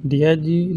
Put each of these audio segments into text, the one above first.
DIG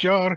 4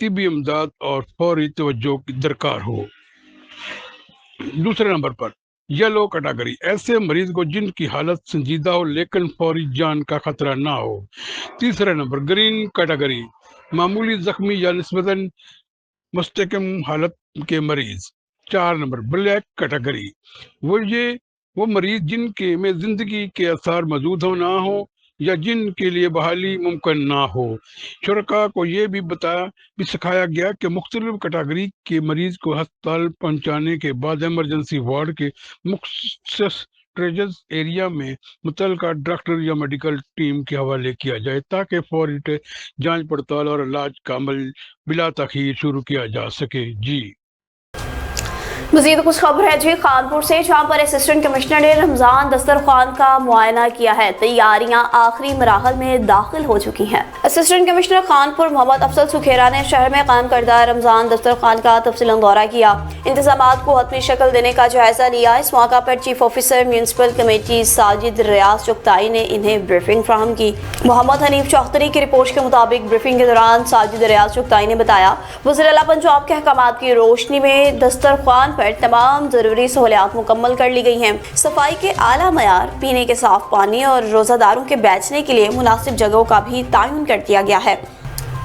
طبی امداد اور فوری توجہ کی درکار ہو۔ دوسرے نمبر پر یلو کیٹیگری، ایسے مریض کو جن کی حالت سنجیدہ ہو لیکن فوری جان کا خطرہ نہ ہو۔ تیسرا نمبر گرین کیٹیگری، معمولی زخمی یا نسبتاً مستحکم حالت کے مریض۔ 4 نمبر بلیک کیٹیگری، وہ مریض جن کے میں زندگی کے آثار موجود ہو نہ ہو یا جن کے لیے بحالی ممکن نہ ہو۔ شرکاء کو یہ بھی سکھایا گیا کہ مختلف کیٹیگری کے مریض کو ہسپتال پہنچانے کے بعد ایمرجنسی وارڈ کے مخصوص ٹریجز ایریا میں متعلقہ ڈاکٹر یا میڈیکل ٹیم کے حوالے کیا جائے تاکہ فوری جانچ پڑتال اور علاج کا عمل بلا تاخیر شروع کیا جا سکے۔ جی مزید کچھ خبر ہے جی خانپور سے، جہاں پر اسسٹنٹ کمشنر نے رمضان دسترخوان کا معائنہ کیا ہے۔ تیاریاں آخری مراحل میں داخل ہو چکی ہیں۔ اسسٹنٹ کمشنر خانپور محمد افضل سکھیرا نے شہر میں قائم کردہ رمضان دسترخوان کا تفصیلاً دورہ کیا، انتظامات کو حتمی شکل دینے کا جائزہ لیا۔ اس موقع پر chief officer municipal committee Sajid Riaz Chughtai نے انہیں بریفنگ فراہم کی۔ محمد حنیف چوہتری کی رپورٹ کے مطابق بریفنگ کے دوران ساجد ریاض چغتائی نے بتایا، وزیر اعلیٰ پنجاب کے احکامات کی روشنی میں دسترخوان پر تمام ضروری سہولیات مکمل کر لی گئی ہیں۔ صفائی کے اعلیٰ معیار، پینے کے صاف پانی اور روزہ داروں کے بیٹھنے کے لیے مناسب جگہوں کا بھی تعین کر دیا گیا ہے۔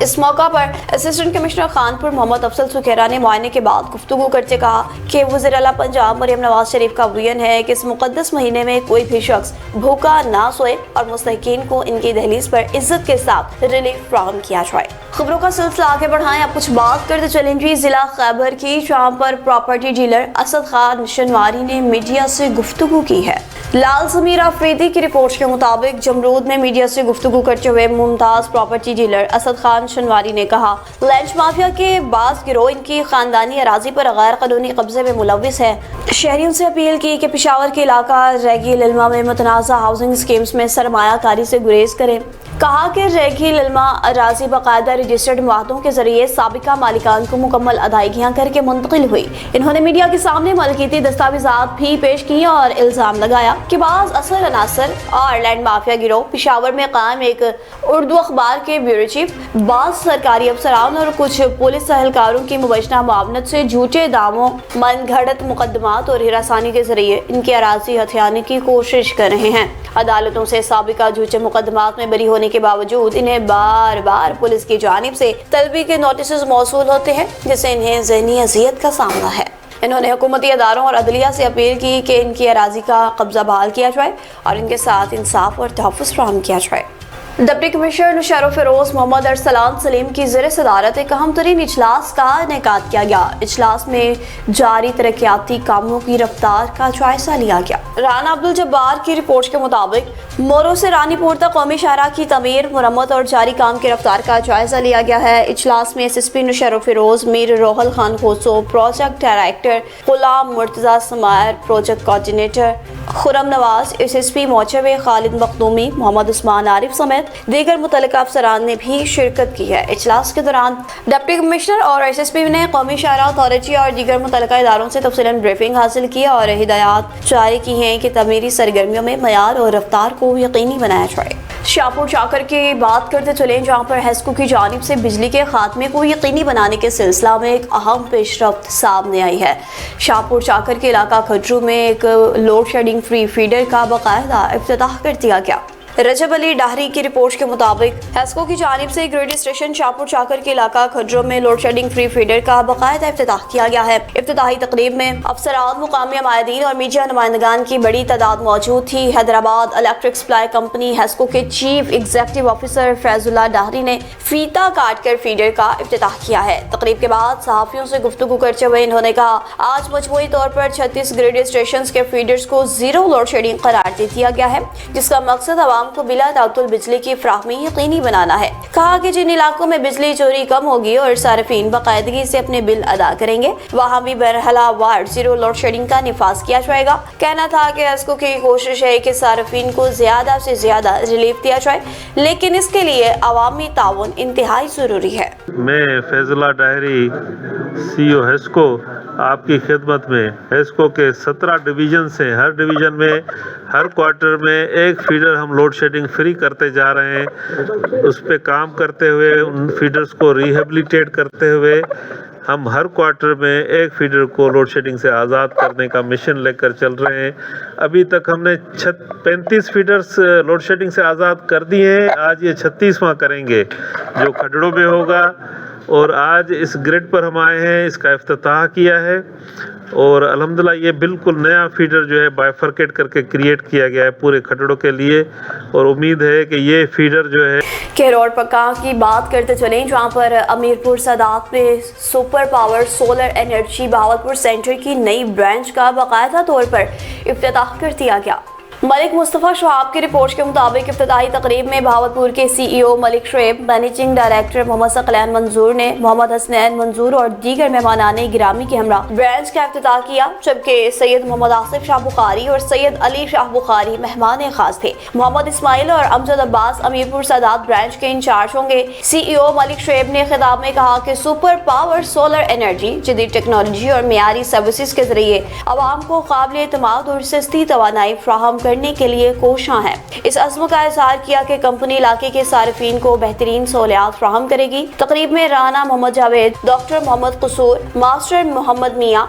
اس موقع پر اسسٹنٹ کمشنر خانپور محمد افضل سکھیرا نے معائنے کے بعد گفتگو کرتے کہا کہ وزیر اعلیٰ پنجاب مریم نواز شریف کا ویژن ہے کہ اس مقدس مہینے میں کوئی بھی شخص بھوکا نہ سوئے اور مستحقین کو ان کی دہلیز پر عزت کے ساتھ ریلیف فراہم کیا جائے۔ خبروں کا سلسلہ آگے بڑھائیں، اب کچھ بات کرتے چلیں گی ضلع خیبر کی، جہاں پر پراپرٹی ڈیلر اسد خان شنواری نے میڈیا سے گفتگو کی ہے۔ لال ضمیر آفریدی کی رپورٹ کے مطابق جمرود میں میڈیا سے گفتگو کرتے ہوئے ممتاز پراپرٹی ڈیلر اسد خان شنواری نے کہا، لینڈ مافیا کے بعض گروہ ان کی خاندانی اراضی پر غیر قانونی قبضے میں ملوث ہے۔ شہریوں سے اپیل کی کہ پشاور کے علاقہ ریگی للما میں متنازع ہاؤسنگ اسکیمز میں سرمایہ کاری سے گریز کریں۔ کہا کہ ریگی للما اراضی باقاعدہ رجسٹرڈ معاہدوں کے ذریعے سابقہ مالکان کو مکمل ادائیگیاں کر کے منتقل ہوئی۔ انہوں نے میڈیا کے سامنے ملکیتی دستاویزات بھی پیش کی اور الزام لگایا کہ بعض اصل عناصر اور لینڈ مافیا گروہ پشاور میں قائم ایک اردو اخبار کے بیورو چیف، بعض سرکاری افسران اور کچھ پولیس اہلکاروں کی مبینہ معاونت سے جھوٹے دعووں، من گھڑت مقدمات اور ہراسانی کے ذریعے ان کی اراضی ہتھیانے کی کوشش کر رہے ہیں۔ عدالتوں سے سابقہ جھوٹے مقدمات میں بری ہونے کے باوجود انہیں بار بار پولیس کی جانب سے طلبی کے نوٹسز موصول ہوتے ہیں، جس سے انہیں ذہنی اذیت کا سامنا ہے۔ انہوں نے حکومتی اداروں اور عدلیہ سے اپیل کی کہ ان کی اراضی کا قبضہ بحال کیا جائے اور ان کے ساتھ انصاف اور تحفظ فراہم کیا جائے۔ ڈپٹی کمشنر نشیر و فیروز محمد ارسلان سلیم کی زیر صدارت ایک اہم ترین اجلاس کا انعقاد کیا گیا۔ اجلاس میں جاری ترقیاتی کاموں کی رفتار کا جائزہ لیا گیا۔ رانا عبدالجبار کی رپورٹ کے مطابق مورو سے رانی پور تک قومی شاہراہ کی تعمیر، مرمت اور جاری کام کی رفتار کا جائزہ لیا گیا ہے۔ اجلاس میں ایس ایس پی نشیر و فیروز، میر Rohal Khan Khoso, project director Ghulam Murtaza Samair, project coordinator خرم نواز، ایس ایس پی موچوے خالد مخدومی، محمد عثمان عارف سمیت دیگر متعلقہ افسران نے بھی شرکت کی ہے۔ اجلاس کے دوران ڈپٹی کمشنر اور ایس ایس پی نے قومی شاہراہ اتھارٹی اور دیگر متعلقہ اداروں سے تفصیلاً بریفنگ حاصل کی اور ہدایات جاری کی ہیں کہ تعمیری سرگرمیوں میں معیار اور رفتار کو یقینی بنایا جائے۔ شاہپور چاکر کی بات کرتے چلیں، جہاں پر ہیسکو کی جانب سے بجلی کے خاتمے کو یقینی بنانے کے سلسلہ میں ایک اہم پیش رفت سامنے آئی ہے۔ شاہپور چاکر کے علاقہ کھجرو میں ایک لوڈ شیڈنگ فری فیڈر کا باقاعدہ افتتاح کر دیا گیا۔ رجب علی ڈاہری کی رپورٹ کے مطابق ہیسکو کی جانب سے گریڈ اسٹیشن شاہپور چاکر کے علاقہ کھجرو میں لوڈ شیڈنگ فری فیڈر کا باقاعدہ افتتاح کیا گیا ہے۔ افتتاحی تقریب میں افسران، مقامی عمائدین اور میڈیا نمائندگان کی بڑی تعداد موجود تھی۔ Hyderabad electric supply company HESCO کے چیف ایگزیکٹو آفیسر فیض اللہ ڈاہری نے فیتا کاٹ کر فیڈر کا افتتاح کیا ہے۔ تقریب کے بعد صحافیوں سے گفتگو کرتے ہوئے انہوں نے کہا، آج مجموعی طور پر 36 گریڈ اسٹیشن کے فیڈرز کو زیرو لوڈ شیڈنگ قرار دے دیا گیا ہے، جس کا مقصد عوام کو بلا تعطل بجلی کی فراہمی یقینی بنانا ہے۔ کہا کہ جن علاقوں میں بجلی چوری کم ہوگی اور صارفین باقاعدگی سے اپنے بل ادا کریں گے، وہاں بھی برحلہ وار زیرو لوڈ شیڈنگ کا نفاذ کیا جائے گا۔ کہنا تھا کہ ہیسکو کی کوشش ہے کہ صارفین کو زیادہ سے زیادہ ریلیف دیا جائے، لیکن اس کے لیے عوامی تعاون انتہائی ضروری ہے۔ میں فیض اللہ ڈاہری، سی او ہیسکو، آپ کی خدمت میں۔ ہیسکو کے 17 ڈویژن سے ہر ڈویژن میں ہر کوارٹر میں ایک فیڈر ہم لوڈ شیڈنگ فری کرتے جا رہے ہیں، اس پہ کام کرتے ہوئے ان فیڈرز کو ریہیبلیٹیٹ کرتے ہوئے ہم ہر کوارٹر میں ایک فیڈر کو لوڈ شیڈنگ سے آزاد کرنے کا مشن لے کر چل رہے ہیں۔ ابھی تک ہم نے 35 فیڈرز لوڈ شیڈنگ سے آزاد کر دیے ہیں، آج یہ 36واں کریں گے جو کھڈڑوں میں ہوگا، اور آج اس گریڈ پر ہم آئے ہیں، اس کا افتتاح کیا ہے، اور الحمدللہ یہ بالکل نیا فیڈر جو ہے بائیفرکیٹ کر کے کریٹ کیا گیا ہے پورے کھڈڑوں کے لیے، اور امید ہے کہ یہ فیڈر جو ہے کہروڑ پکا کی بات کرتے چلیں، جہاں پر امیر پور سادات میں super power solar energy Bahawalpur centre کی نئی برانچ کا باقاعدہ طور پر افتتاح کر دیا گیا۔ ملک مصطفیٰ شہاب کی رپورٹ کے مطابق افتتاحی تقریب میں بہاولپور کے سی ای او ملک شعیب، مینیجنگ ڈائریکٹر محمد ثقلین منظور نے محمد حسنین منظور اور دیگر مہمانان گرامی کے ہمراہ برانچ کا افتتاح کیا، جبکہ سید محمد آصف شاہ بخاری اور سید علی شاہ بخاری مہمان خاص تھے۔ محمد اسماعیل اور امجد عباس امیر پور سادات برانچ کے انچارج ہوں گے۔ سی ای او ملک شعیب نے خطاب میں کہا کہ سپر پاور سولر انرجی جدید ٹیکنالوجی اور معیاری سروسز کے ذریعے عوام کو قابل اعتماد اور سستی توانائی فراہم کرنے کے لیے کوشاں ہے۔ اس عزم کا اظہار کیا کہ کمپنی علاقے کے صارفین کو بہترین سہولیات فراہم کرے گی۔ تقریب میں رانا محمد جاوید، ڈاکٹر محمد قصور، ماسٹر محمد میاں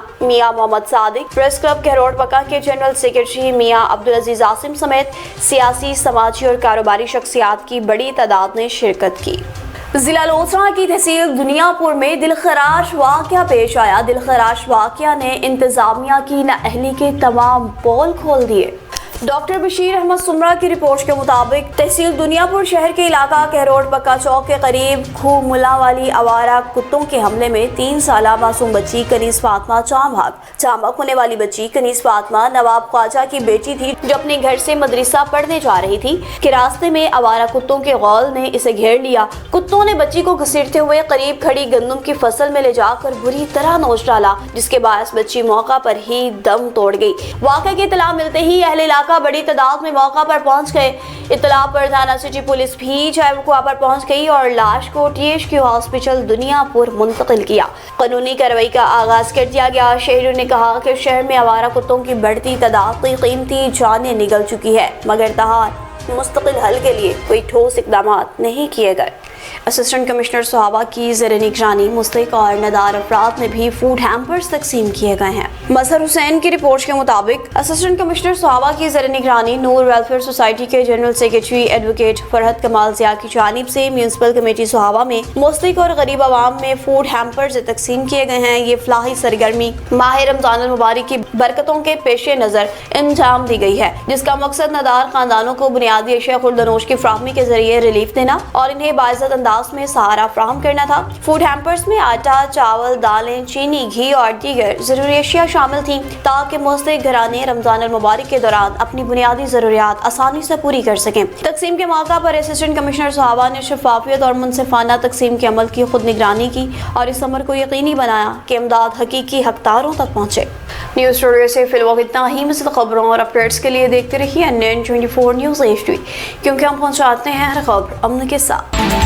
محمد صادق، پریس کلب کہروڑ پکا کے جنرل سیکرٹری میاں عبدالعزیز عاصم سمیت سیاسی، سماجی اور کاروباری شخصیات کی بڑی تعداد نے شرکت کی۔ ضلع لوسرا کی تحصیل دنیا پور میں دلخراش واقعہ پیش آیا۔ دلخراش واقعہ نے انتظامیہ کی نااہلی کے تمام پول کھول دیے۔ ڈاکٹر بشیر احمد سمرہ کی رپورٹ کے مطابق تحصیل دنیا پور شہر کے علاقہ کہروڑ پکا چوک کے قریب کھو ملا والی آوارہ کتوں کے حملے میں 3 سالہ معصوم بچی کنیز فاطمہ جاں بھاگ ہونے والی بچی کنیز فاطمہ نواب خواجہ کی بیٹی تھی، جو اپنے گھر سے مدرسہ پڑھنے جا رہی تھی کہ راستے میں آوارہ کتوں کے غول نے اسے گھیر لیا۔ کتوں نے بچی کو گھسیٹتے ہوئے قریب کھڑی گندم کی فصل میں لے جا کر بری طرح نوچ ڈالا، جس کے باعث بچی موقع پر ہی دم توڑ گئی۔ واقعے کی اطلاع ملتے ہی اہل علاقہ بڑی تعداد میں موقع پر پہنچ گئے۔ اطلاع پر تھانہ سٹی پولیس بھی جائے پر پہنچ گئی اور لاش کو THQ ہاسپٹل دنیا پور منتقل کیا۔ قانونی کارروائی کا آغاز کر دیا گیا۔ شہریوں نے کہا کہ شہر میں آوارہ کتوں کی بڑھتی تعداد کی قیمتی جانیں نگل چکی ہے، مگر تاحال مستقل حل کے لیے کوئی ٹھوس اقدامات نہیں کیے گئے۔ اسسٹنٹ کمشنر سہاوا کی زیر نگرانی مستحق اور ندار افراد میں بھی فوڈ ہیمپرز تقسیم کیے گئے ہیں۔ مظہر حسین کی رپورٹ کے مطابق اسسٹنٹ کمشنر سہاوا کی زیر نگرانی نور ویلفیئر سوسائٹی کے جنرل سیکرٹری ایڈوکیٹ فرحت کمال ضیاء کی جانب سے میونسپل کمیٹی سہاوا میں مستحق اور غریب عوام میں فوڈ ہیمپرز تقسیم کیے گئے ہیں۔ یہ فلاحی سرگرمی ماہ رمضان المبارک کی برکتوں کے پیش نظر انجام دی گئی ہے، جس کا مقصد ندار خاندانوں کو بنیادی اشیاء خوردنوش کی فراہمی کے ذریعے ریلیف دینا اور انہیں باعزت انداز میں سہارا فراہم کرنا تھا۔ فوڈ ہیمپرز میں آٹا، چاول، دالیں، چینی، گھی اور دیگر ضروری اشیاء شامل تھیں تاکہ مستحق گھرانے رمضان المبارک کے دوران اپنی بنیادی ضروریات آسانی سے پوری کر سکیں۔ تقسیم کے موقع پر اسسٹنٹ کمشنر سہاوا نے شفافیت اور منصفانہ تقسیم کے عمل کی خود نگرانی کی اور اس امر کو یقینی بنایا کہ امداد حقیقی حقداروں تک پہنچے۔ نیوز اسٹوڈیو سے فی الوقت اتنا ہی۔ مزید خبروں اور اپڈیٹس کے لیے دیکھتے رہیے NN24 نیوز HD، کیونکہ ہم پہنچاتے ہیں ہر خبر امن کے ساتھ۔